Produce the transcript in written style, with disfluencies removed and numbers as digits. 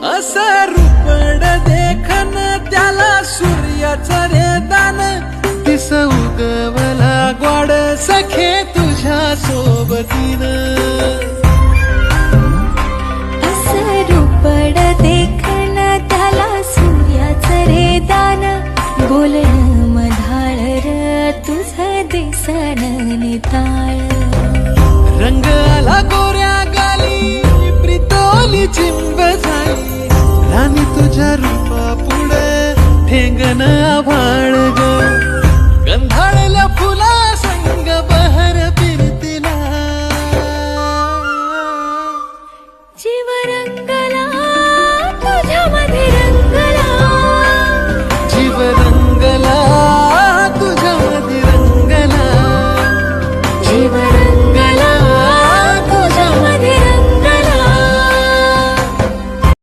असं रूपड देखन त्याला सूर्याचं रे दान दिस उगवला ग्वाड सखे तुझ्या सोबतीनं असं रूपड देखन त्याला सूर्याचं रे दान बोलणं मधाळ र तुझं दिसन निताळ रंग आला गोऱ्या गाली प्रितोली चिंब झाली राणी तुझ्या रूपा पुढे ठेंगण आभाळ